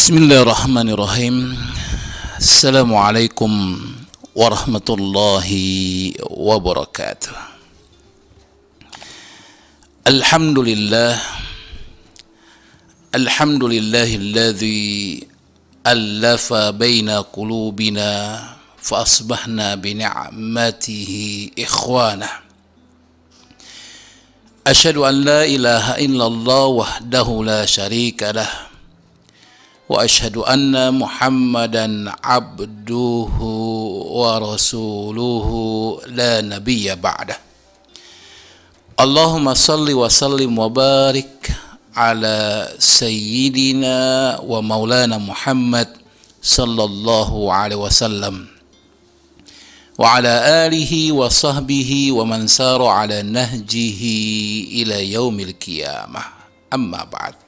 Bismillahirrahmanirrahim. Assalamualaikum warahmatullahi wabarakatuh. Alhamdulillahilladzi allafa baina qulubina fa asbahna bi ni'matihi ikhwana. Asyhadu an la ilaha illallah wahdahu la syarika lah. Wa asyhadu anna Muhammadan abduhu wa rasuluhu la nabiyya ba'dah. Allahumma salli wa sallim wa barik ala sayyidina wa maulana Muhammad sallallahu alaihi wasallam wa ala alihi wa sahbihi wa man sara ala nahjihi ila yaumil qiyamah. Amma ba'd.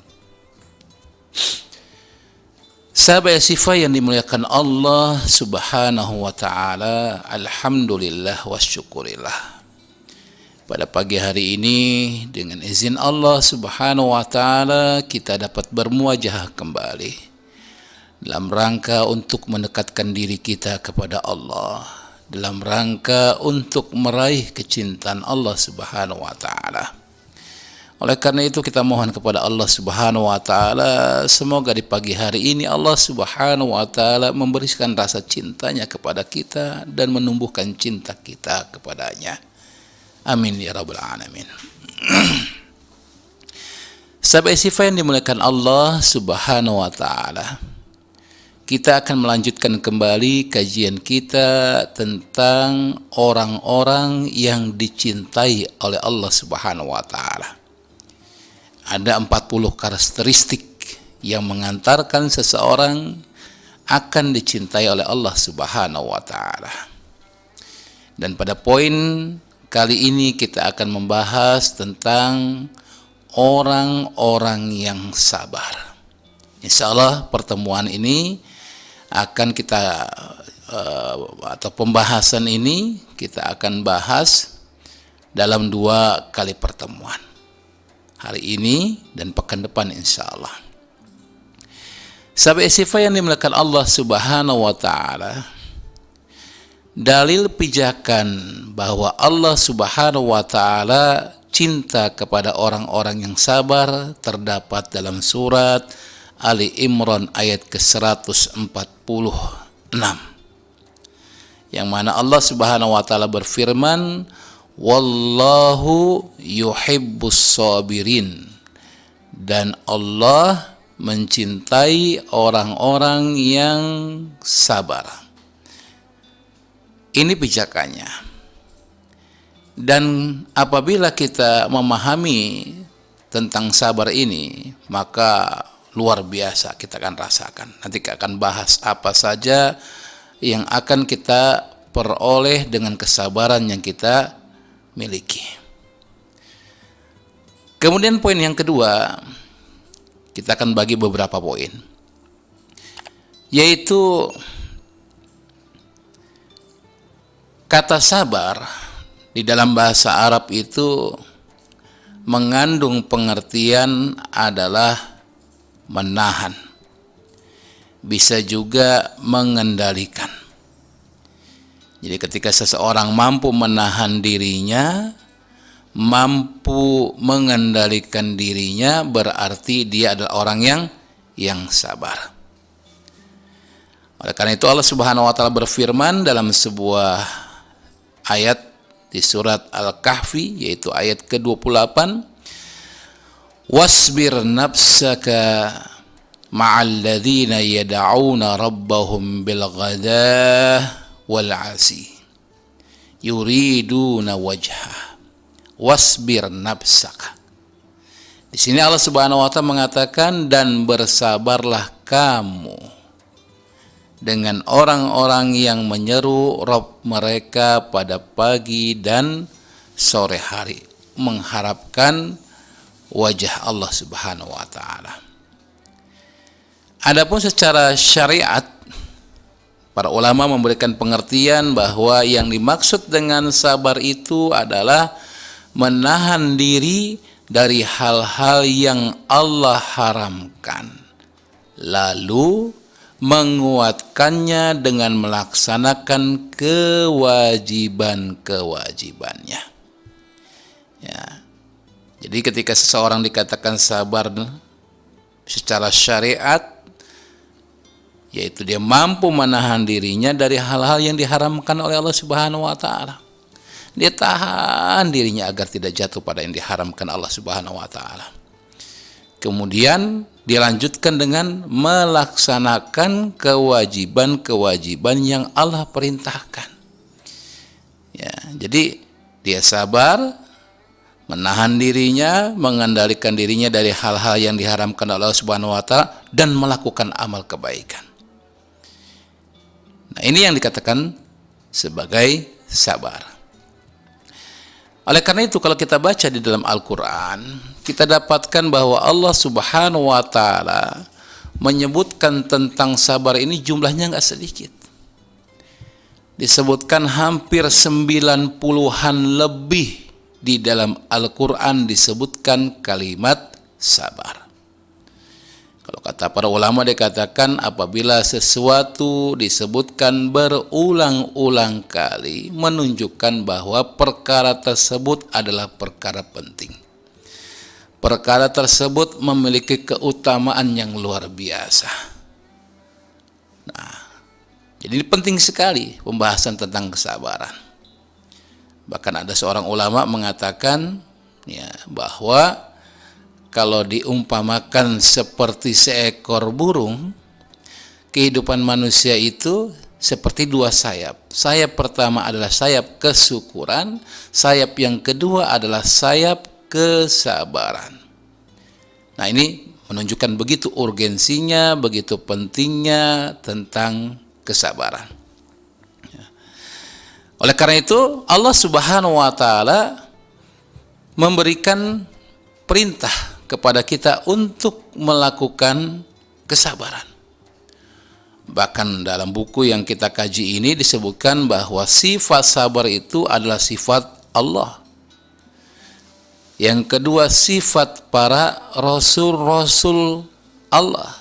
Sahabat sifat yang dimuliakan Allah subhanahu wa ta'ala, alhamdulillah wa syukurillah. Pada pagi hari ini dengan izin Allah subhanahu wa ta'ala kita dapat bermuajah kembali dalam rangka untuk mendekatkan diri kita kepada Allah, dalam rangka untuk meraih kecintaan Allah subhanahu wa ta'ala. Oleh karena itu kita mohon kepada Allah subhanahu wa ta'ala, semoga di pagi hari ini Allah subhanahu wa ta'ala memberikan rasa cintanya kepada kita dan menumbuhkan cinta kita kepadanya. Amin ya rabbal alamin. Sahabat sifat yang dimuliakan Allah subhanahu wa ta'ala, kita akan melanjutkan kembali kajian kita tentang orang-orang yang dicintai oleh Allah subhanahu wa ta'ala. Ada 40 karakteristik yang mengantarkan seseorang akan dicintai oleh Allah subhanahu wa ta'ala. Dan pada poin kali ini kita akan membahas tentang orang-orang yang sabar. Insya Allah pertemuan ini akan kita atau pembahasan ini kita akan bahas dalam 2 kali pertemuan, hari ini dan pekan depan insya Allah. Sahabat sifat yang dimuliakan Allah subhanahu wa ta'ala, dalil pijakan bahwa Allah subhanahu wa ta'ala cinta kepada orang-orang yang sabar terdapat dalam surat Ali Imran ayat ke-146, yang mana Allah subhanahu wa ta'ala berfirman, wallahu yuhibbus sabirin, dan Allah mencintai orang-orang yang sabar. Ini pijakannya. Dan apabila kita memahami tentang sabar ini, maka luar biasa kita akan rasakan. Nanti kita akan bahas apa saja yang akan kita peroleh dengan kesabaran yang kita miliki. Kemudian poin yang kedua, kita akan bagi beberapa poin, yaitu kata sabar di dalam bahasa Arab itu mengandung pengertian adalah menahan, bisa juga mengendalikan. Jadi ketika seseorang mampu menahan dirinya, mampu mengendalikan dirinya, berarti dia adalah orang yang sabar. Oleh karena itu Allah subhanahu wa ta'ala berfirman dalam sebuah ayat di surat Al-Kahfi, yaitu ayat ke-28, wasbir nafsaka ma'al ladzina yad'una rabbahum bil ghadah wal 'asi yuriduna wajha wasbir nafsaka. Di sini Allah Subhanahu wa taala mengatakan, dan bersabarlah kamu dengan orang-orang yang menyeru Rabb mereka pada pagi dan sore hari, mengharapkan wajah Allah Subhanahu wa taala. Adapun secara syariat, para ulama memberikan pengertian bahwa yang dimaksud dengan sabar itu adalah menahan diri dari hal-hal yang Allah haramkan, lalu menguatkannya dengan melaksanakan kewajiban-kewajibannya. Ya. Jadi ketika seseorang dikatakan sabar secara syariat, yaitu dia mampu menahan dirinya dari hal-hal yang diharamkan oleh Allah Subhanahu wa taala. Dia tahan dirinya agar tidak jatuh pada yang diharamkan Allah Subhanahu wa taala. Kemudian dilanjutkan dengan melaksanakan kewajiban-kewajiban yang Allah perintahkan. Ya, jadi dia sabar, menahan dirinya, mengendalikan dirinya dari hal-hal yang diharamkan Allah Subhanahu wa taala dan melakukan amal kebaikan. Nah, ini yang dikatakan sebagai sabar. Oleh karena itu kalau kita baca di dalam Al-Quran, kita dapatkan bahwa Allah Subhanahu wa taala menyebutkan tentang sabar ini jumlahnya nggak sedikit. Disebutkan hampir 90-an lebih di dalam Al-Quran disebutkan kalimat sabar. Kalau kata para ulama dikatakan apabila sesuatu disebutkan berulang-ulang kali menunjukkan bahwa perkara tersebut adalah perkara penting. Perkara tersebut memiliki keutamaan yang luar biasa. Nah, jadi ini penting sekali pembahasan tentang kesabaran. Bahkan ada seorang ulama mengatakan ya, bahwa kalau diumpamakan seperti seekor burung, kehidupan manusia itu seperti dua sayap. Sayap pertama adalah sayap kesyukuran, sayap yang kedua adalah sayap kesabaran. Nah, ini menunjukkan begitu urgensinya, begitu pentingnya tentang kesabaran. Oleh karena itu, Allah Subhanahu wa taala memberikan perintah kepada kita untuk melakukan kesabaran. Bahkan dalam buku yang kita kaji ini disebutkan bahwa sifat sabar itu adalah sifat Allah. Yang kedua, sifat para rasul-rasul Allah.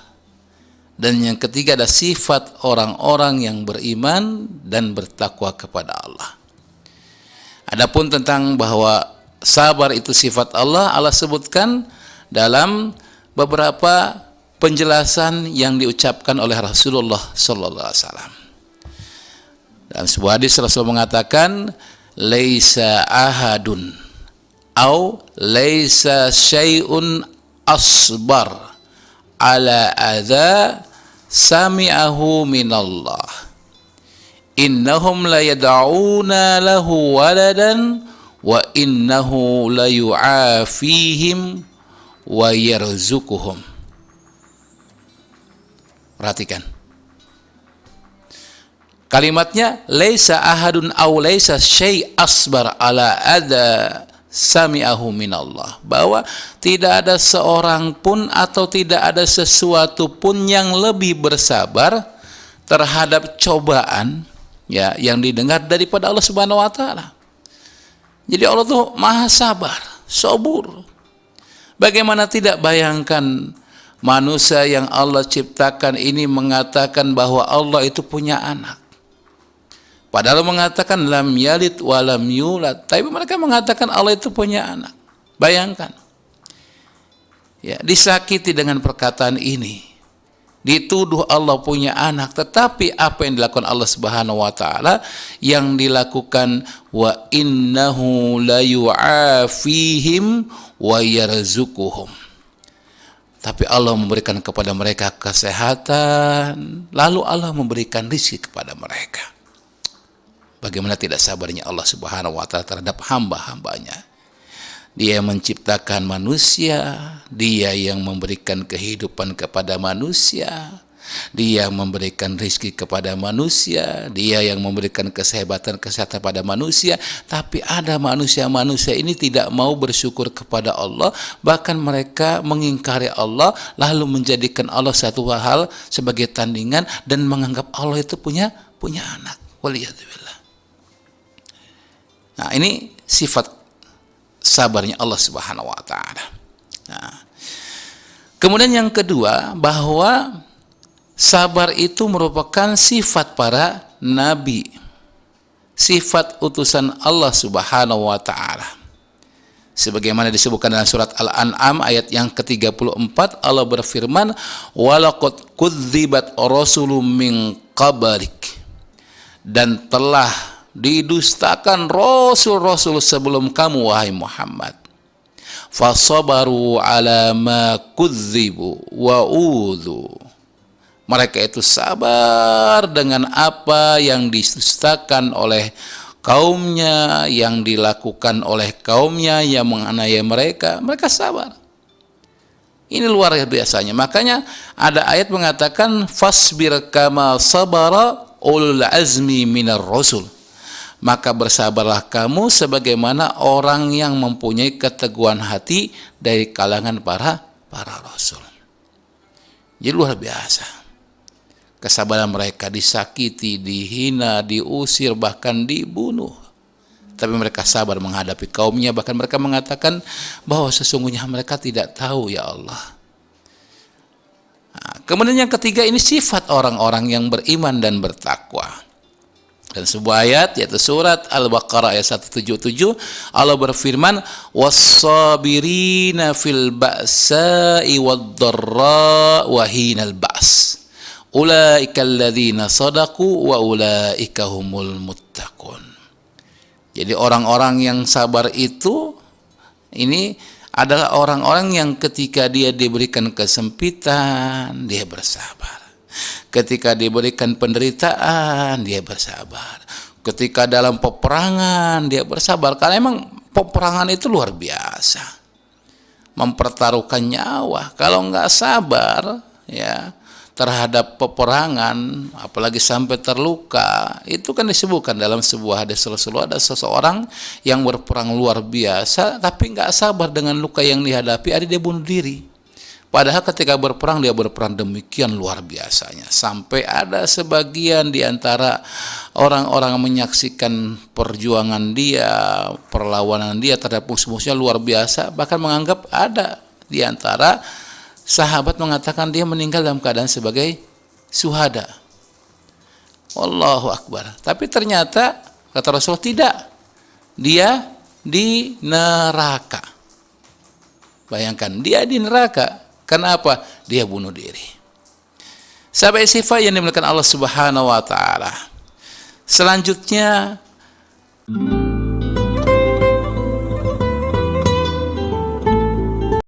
Dan yang ketiga ada sifat orang-orang yang beriman dan bertakwa kepada Allah. Adapun tentang bahwa sabar itu sifat Allah, Allah sebutkan dalam beberapa penjelasan yang diucapkan oleh Rasulullah sallallahu alaihi wasallam. Dalam sebuah hadis Rasul mengatakan, "Laisa ahadun au laisa syai'un asbar ala adza sami'ahu minallah. Innahum la yad'una lahu waladan wa innahu la yu'afihim wa yarzuquhum." Perhatikan kalimatnya, laisa ahadun aw laisa syai' asbar ala adza sami'ahu minallah, bahwa tidak ada seorang pun atau tidak ada sesuatu pun yang lebih bersabar terhadap cobaan ya yang didengar daripada Allah Subhanahu wa taala. Jadi Allah tuh maha sabar, sabur. Bagaimana tidak bayangkan manusia yang Allah ciptakan ini mengatakan bahwa Allah itu punya anak. Padahal mengatakan lam yalid wa lam yulad, tapi mereka mengatakan Allah itu punya anak. Bayangkan. Ya, disakiti dengan perkataan ini. Dituduh Allah punya anak, tetapi apa yang dilakukan Allah Subhanahu wa taala, yang dilakukan wa innahu la yu'afihim wa yarzuquhum. Tapi Allah memberikan kepada mereka kesehatan, lalu Allah memberikan rezeki kepada mereka. Bagaimana tidak sabarnya Allah Subhanahu wa taala terhadap hamba-hambanya. Dia yang menciptakan manusia, dia yang memberikan kehidupan kepada manusia, dia yang memberikan rezeki kepada manusia, dia yang memberikan kesehatan pada manusia. Tapi ada manusia-manusia ini tidak mau bersyukur kepada Allah, bahkan mereka mengingkari Allah, lalu menjadikan Allah satu hal sebagai tandingan dan menganggap Allah itu punya anak. Waliyadzubillah. Nah, ini sifat sabarnya Allah Subhanahu wa taala. Nah, kemudian yang kedua, bahwa sabar itu merupakan sifat para nabi, sifat utusan Allah Subhanahu wa taala. Sebagaimana disebutkan dalam surat Al-An'am ayat yang ke-34, Allah berfirman, "Walaqad kudzibat rasulun min qablik." Dan telah didustakan rasul-rasul sebelum kamu wahai Muhammad. Fasabaru ala ma kudzibu wa udzu. Mereka itu sabar dengan apa yang didustakan oleh kaumnya, yang dilakukan oleh kaumnya yang menganiaya mereka, mereka sabar. Ini luar biasanya. Makanya ada ayat mengatakan fasbir kama sabara ulul azmi minar rasul. Maka bersabarlah kamu sebagaimana orang yang mempunyai keteguhan hati dari kalangan para rasul. Jadi luar biasa. Kesabaran mereka, disakiti, dihina, diusir, bahkan dibunuh. Tapi mereka sabar menghadapi kaumnya. Bahkan mereka mengatakan bahwa sesungguhnya mereka tidak tahu ya Allah. Nah, kemudian yang ketiga, ini sifat orang-orang yang beriman dan bertakwa. Dan sebuah ayat, yaitu surat Al-Baqarah ayat 177, Allah berfirman, "Was-sabirina fil ba'sa'i wad-dharra wa hinal ba's. Ulaika alladzina sadaqu wa ulaika humul muttaqun." Jadi orang-orang yang sabar itu ini adalah orang-orang yang ketika dia diberikan kesempitan, dia bersabar. Ketika diberikan penderitaan, dia bersabar. Ketika dalam peperangan, dia bersabar. Karena memang peperangan itu luar biasa, mempertaruhkan nyawa. Kalau nggak sabar ya terhadap peperangan, apalagi sampai terluka, itu kan disebutkan dalam sebuah hadis Rasulullah, ada seseorang yang berperang luar biasa tapi nggak sabar dengan luka yang dihadapi, ada dia bunuh diri. Padahal ketika berperang dia berperang demikian luar biasanya, sampai ada sebagian di antara orang-orang yang menyaksikan perjuangan dia, perlawanan dia terhadap musuh-musuhnya luar biasa, bahkan menganggap ada di antara sahabat mengatakan dia meninggal dalam keadaan sebagai syuhada. Allahu Akbar. Tapi ternyata kata Rasul tidak, dia di neraka. Bayangkan, dia di neraka. Kenapa? Dia bunuh diri. Sahabat sifat yang dimuliakan Allah Subhanahu wa taala. Selanjutnya